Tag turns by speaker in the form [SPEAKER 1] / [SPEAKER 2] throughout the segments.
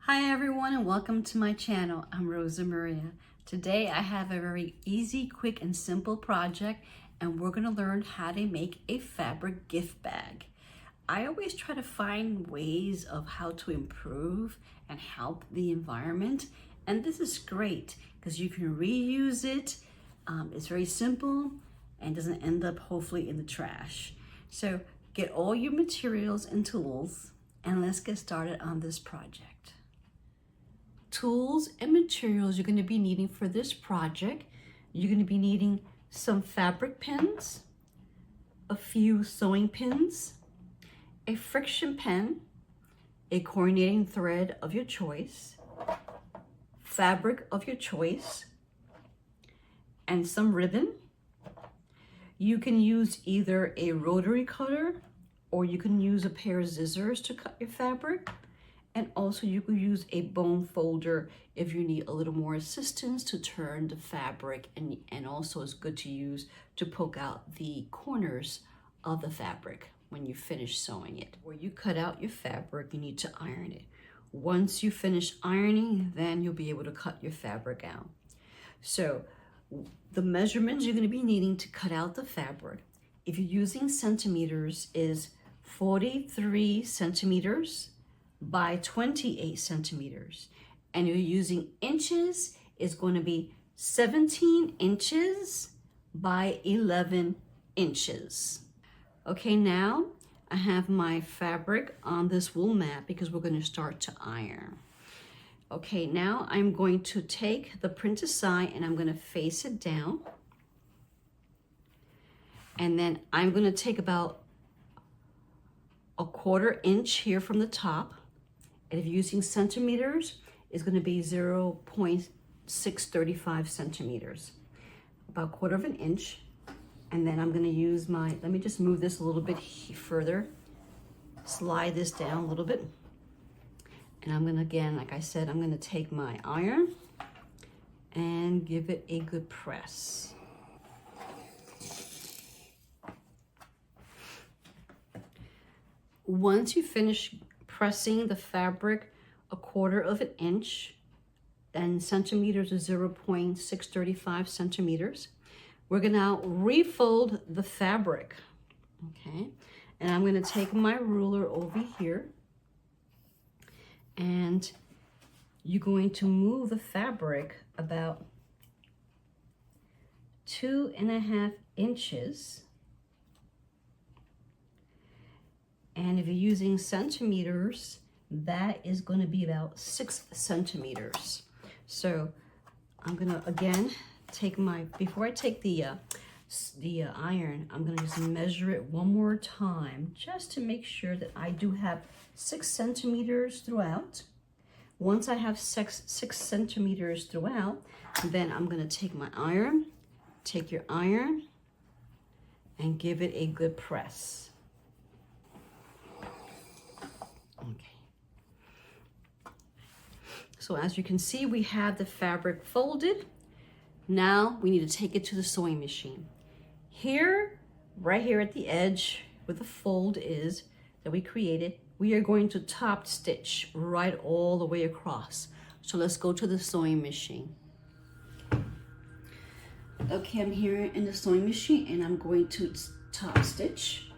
[SPEAKER 1] Hi everyone and welcome to my channel. I'm Rosa Maria. Today I have a very easy, quick and simple project and we're going to learn how to make a fabric gift bag. I always try to find ways of how to improve and help the environment, and this is great because you can reuse it. It's very simple and doesn't end up hopefully in the trash. So get all your materials and tools and let's get started on this project. Tools and materials you're going to be needing for this project. You're going to be needing some fabric pins, a few sewing pins, a friction pen, a coordinating thread of your choice, fabric of your choice, and some ribbon. You can use either a rotary cutter or you can use a pair of scissors to cut your fabric. And also you could use a bone folder if you need a little more assistance to turn the fabric, and also it's good to use to poke out the corners of the fabric when you finish sewing it. Where you cut out your fabric, you need to iron it. Once you finish ironing, then you'll be able to cut your fabric out. So the measurements you're going to be needing to cut out the fabric, if you're using centimeters, is 43 centimeters by 28 centimeters, and you're using inches, is going to be 17 inches by 11 inches. Okay, now I have my fabric on this wool mat because we're going to start to iron. Okay, now I'm going to take the printed side and I'm going to face it down, and then I'm going to take about a 1/4 inch here from the top. And if you're using centimeters, it's going to be 0.635 centimeters, about 1/4 inch. And then I'm going to use my, let me just move this a little bit further, slide this down a little bit. And I'm going to, again, like I said, I'm going to take my iron and give it a good press. Once you finish pressing the fabric 1/4 inch, and centimeters is 0.635 centimeters, we're going to now refold the fabric. Okay, and I'm going to take my ruler over here, and you're going to move the fabric about 2.5 inches. And if you're using centimeters, that is going to be about 6 centimeters. So I'm going to, again, take my, before I take the iron, I'm going to just measure it one more time just to make sure that I do have 6 centimeters throughout. Once I have 6 centimeters throughout, then I'm going to take my iron, take your iron, and give it a good press. Okay. So as you can see, we have the fabric folded. Now we need to take it to the sewing machine. Here, right here at the edge where the fold is that we created, we are going to top stitch right all the way across. So let's go to the sewing machine. Okay, I'm here in the sewing machine and I'm going to top stitch.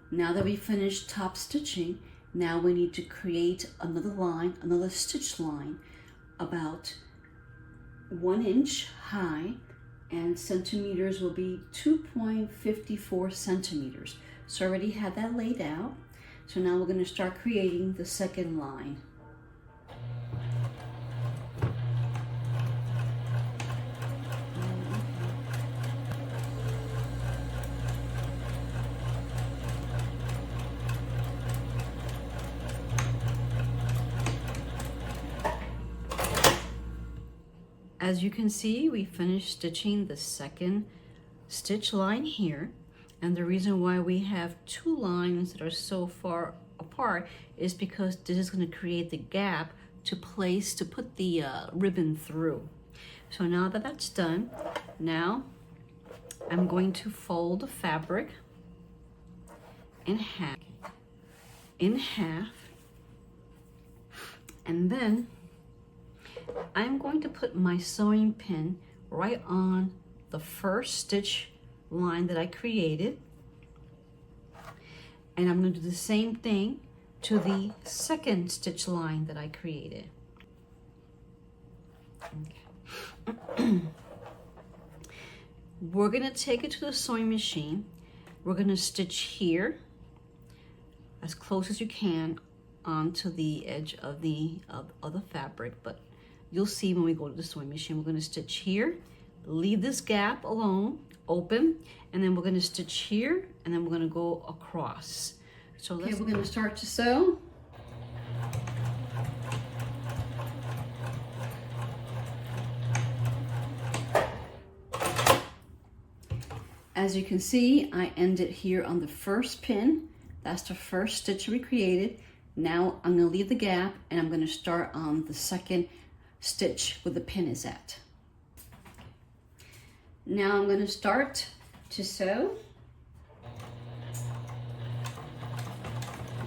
[SPEAKER 1] Now that we finished top stitching, now we need to create another line, another stitch line about 1 inch high, and centimeters will be 2.54 centimeters. So I already had that laid out. So now we're going to start creating the second line. As you can see, we finished stitching the second stitch line here. And the reason why we have two lines that are so far apart is because this is going to create the gap to put the ribbon through. So now that that's done, now I'm going to fold the fabric in half, and then I'm going to put my sewing pin right on the first stitch line that I created, and I'm going to do the same thing to the second stitch line that I created. Okay. We're going to take it to the sewing machine. We're going to stitch here as close as you can onto the edge of the fabric, but you'll see when we go to the sewing machine. We're going to stitch here, leave this gap alone, open, and then we're going to stitch here, and then we're going to go across. So we're going to start to sew. As you can see, I ended here on the first pin. That's the first stitch we created. Now I'm going to leave the gap, and I'm going to start on the second stitch where the pin is at. Now I'm going to start to sew.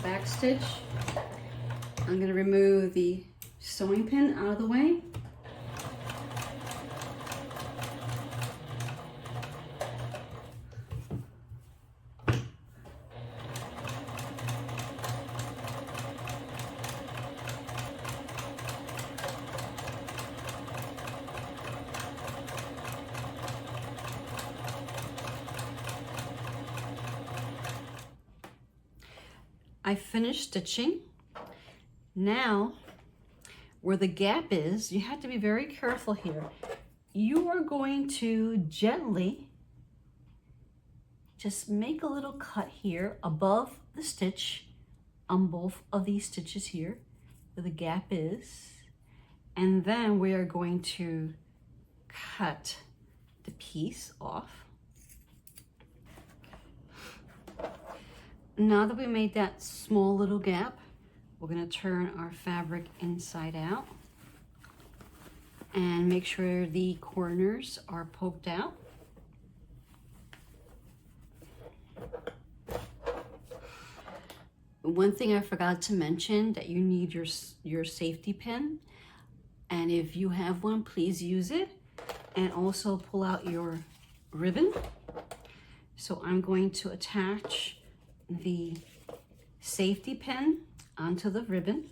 [SPEAKER 1] Back stitch. I'm going to remove the sewing pin out of the way. I finished stitching. Now, where the gap is, you have to be very careful here. You are going to gently just make a little cut here above the stitch on both of these stitches here, where the gap is. And then we are going to cut the piece off. Now that we made that small little gap, we're going to turn our fabric inside out and make sure the corners are poked out. One thing I forgot to mention, that you need your safety pin, and if you have one, please use it, and also pull out your ribbon. So I'm going to attach the safety pin onto the ribbon,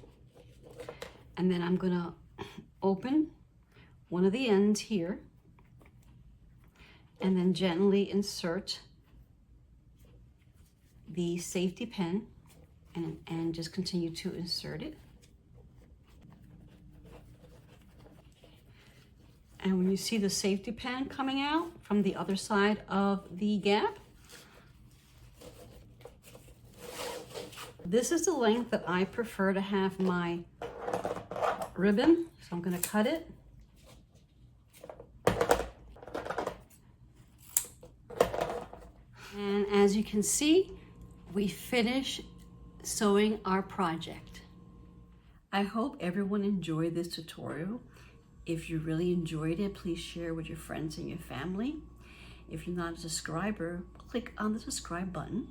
[SPEAKER 1] and then I'm gonna open one of the ends here and then gently insert the safety pin and just continue to insert it. And when you see the safety pin coming out from the other side of the gap, this is the length that I prefer to have my ribbon, so I'm going to cut it. And as you can see, we finished sewing our project. I hope everyone enjoyed this tutorial. If you really enjoyed it, please share with your friends and your family. If you're not a subscriber, click on the subscribe button.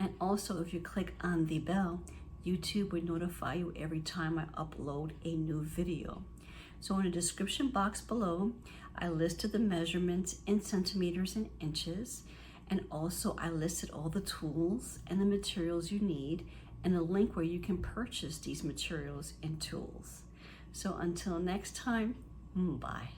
[SPEAKER 1] And also, if you click on the bell, YouTube will notify you every time I upload a new video. So in the description box below, I listed the measurements in centimeters and inches. And also I listed all the tools and the materials you need, and a link where you can purchase these materials and tools. So until next time, bye.